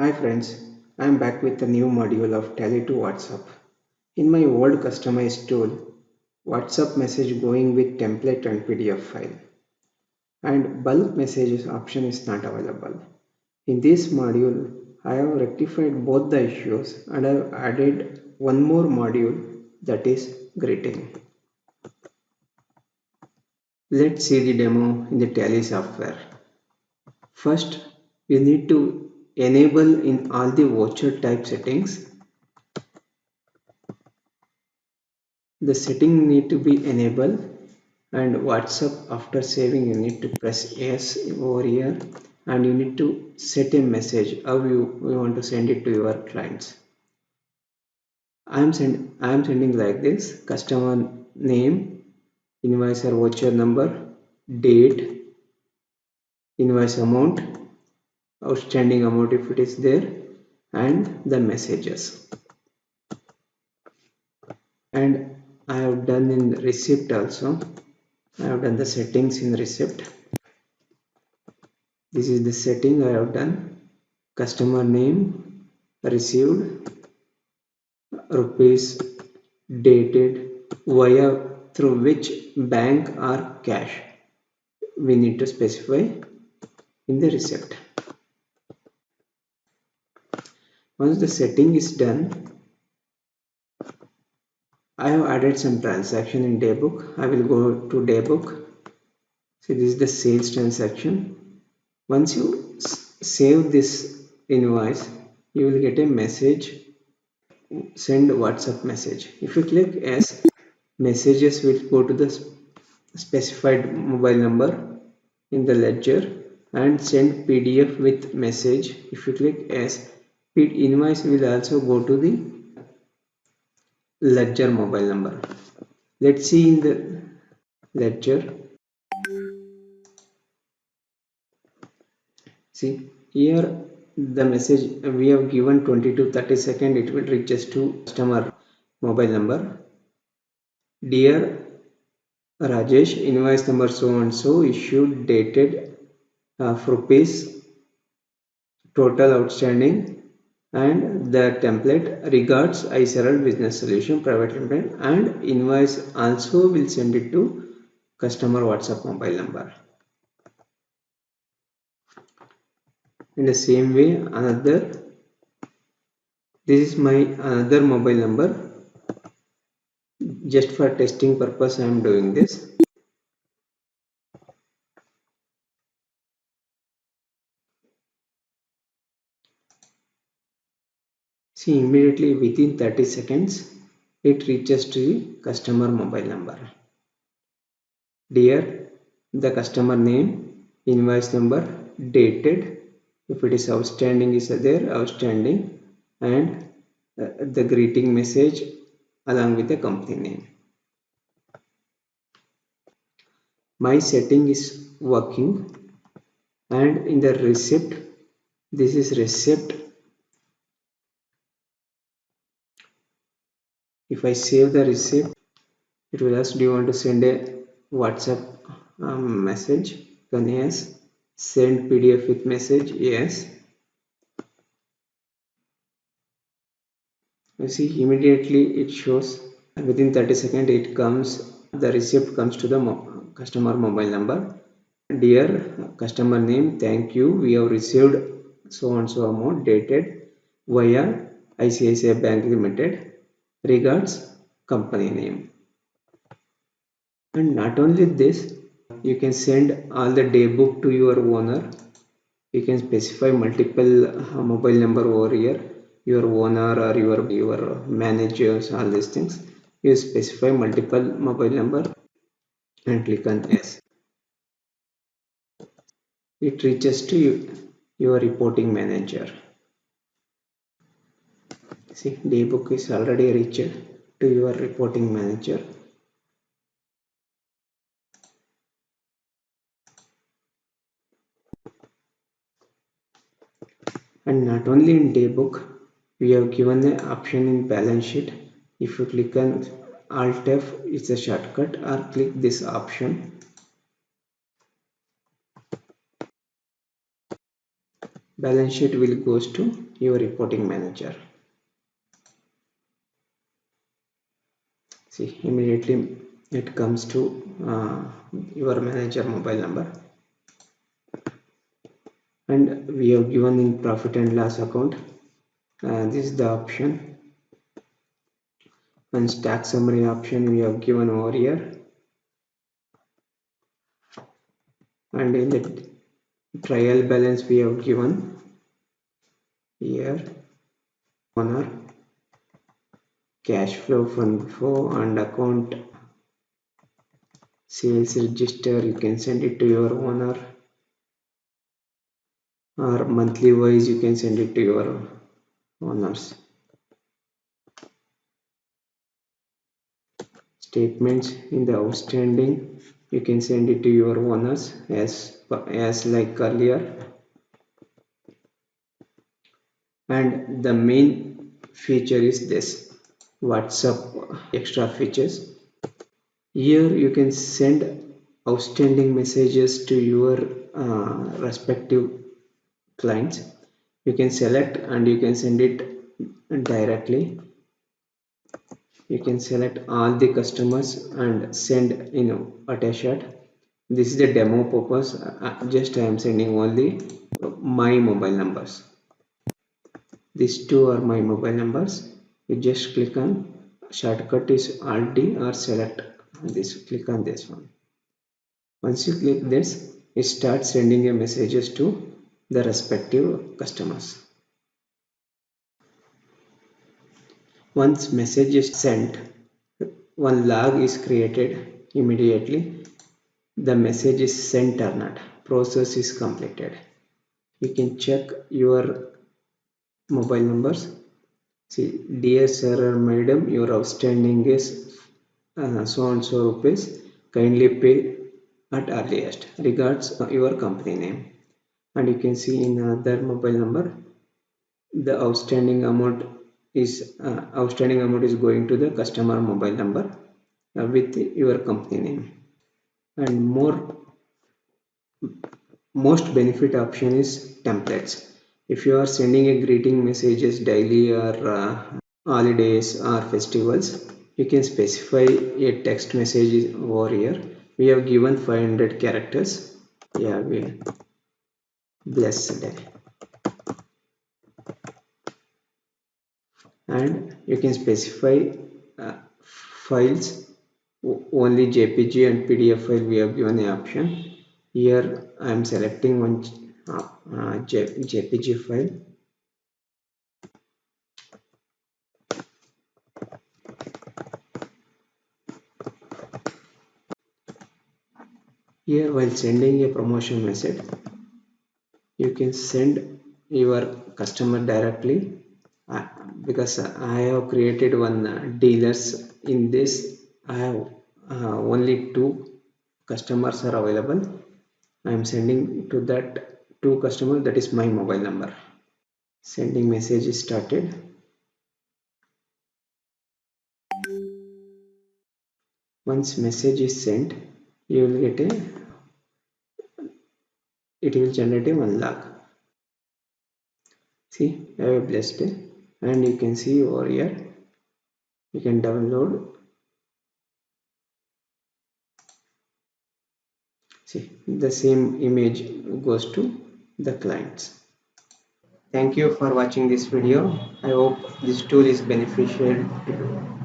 Hi friends, I am back with a new module of Tally to WhatsApp. In my old customized tool, WhatsApp message going with template and PDF file, and bulk messages option is not available. In this module, I have rectified both the issues and I have added one more module, that is greeting. Let's see the demo in the Tally software. First, you need to enable in all the voucher type settings. The setting need to be enabled, and WhatsApp, after saving, you need to press yes over here, and you need to set a message how you want to send it to your clients. I am sending like this: customer name, invoice or voucher number, date, invoice amount, outstanding amount if it is there, and the messages. And I have done in receipt also. I have done the settings in receipt. This is the setting I have done. Customer name, received, rupees, dated, via through which bank or cash. We need to specify in the receipt. Once the setting is done, I have added some transaction in daybook. I will go to daybook. See, this is the sales transaction. Once you save this invoice, you will get a message, send WhatsApp message. If you click yes, messages will go to the specified mobile number in the ledger, and send PDF with message. If you click yes, invoice will also go to the ledger mobile number. Let's see in the ledger. See here the message we have given 20 to 30 seconds, it will reach us to customer mobile number. Dear Rajesh, invoice number so and so, issued dated of rupees, total outstanding, and the template, regards iSerald Business Solution Private Limited, and invoice also will send it to customer WhatsApp mobile number. In the same way, this is my another mobile number. Just for testing purpose I am doing this. See, immediately within 30 seconds it reaches to the customer mobile number. Dear, the customer name, invoice number, dated, if it is outstanding is there, outstanding, and the greeting message along with the company name. My setting is working, and in the receipt, this is receipt. If I save the receipt, it will ask, do you want to send a WhatsApp message? Then yes. Send PDF with message, yes. You see, immediately it shows within 30 seconds it comes, the receipt comes to the customer mobile number. Dear customer name, thank you, we have received so and so amount dated via ICICI Bank Limited, regards company name. And not only this, you can send all the daybook to your owner. You can specify multiple mobile number over here, your owner or your managers, all these things. You specify multiple mobile number and click on yes. It reaches to your reporting manager. See, daybook is already reached to your reporting manager. And not only in daybook, we have given the option in balance sheet. If you click on Alt F, it's a shortcut, or click this option. balance sheet will goes to your reporting manager. See, immediately it comes to your manager mobile number, and we have given in profit and loss account. This is the option, and tax summary option we have given over here, and in the trial balance we have given here owner, cash flow, fund flow, and account sales register. You can send it to your owner, or monthly wise you can send it to your owners. Statements in the outstanding, you can send it to your owners as like earlier. And the main feature is this WhatsApp extra features. Here you can send outstanding messages to your respective clients. You can select and you can send it directly. You can select all the customers and send attached. This is the demo purpose. Just I am sending only my mobile numbers. These two are my mobile numbers. You just click on shortcut is Alt D or select this. Click on this one. Once you click this, it starts sending a messages to the respective customers. Once message is sent, one log is created immediately. The message is sent or not. Process is completed. You can check your mobile numbers. See, dear sir or madam, your outstanding is so and so rupees. Kindly pay at earliest. Regards your company name. And you can see in other mobile number, the outstanding amount is going to the customer mobile number with your company name. And most benefit option is templates. If you are sending a greeting messages daily or holidays or festivals, you can specify a text message over here. We have given 500 characters. Yeah, we blessed day. And you can specify uh, files, only JPG and PDF file we have given an option. Here I am selecting one JPG file. Here while sending a promotion message, you can send your customer directly because I have created one dealers. In this I have only two customers are available. I am sending to that two customers, that is my mobile number. Sending message is started. Once message is sent, you will get it will generate a 1 lakh. See, have a blessed day. And you can see over here, you can download. See, the same image goes to the clients. Thank you for watching this video. I hope this tool is beneficial to you.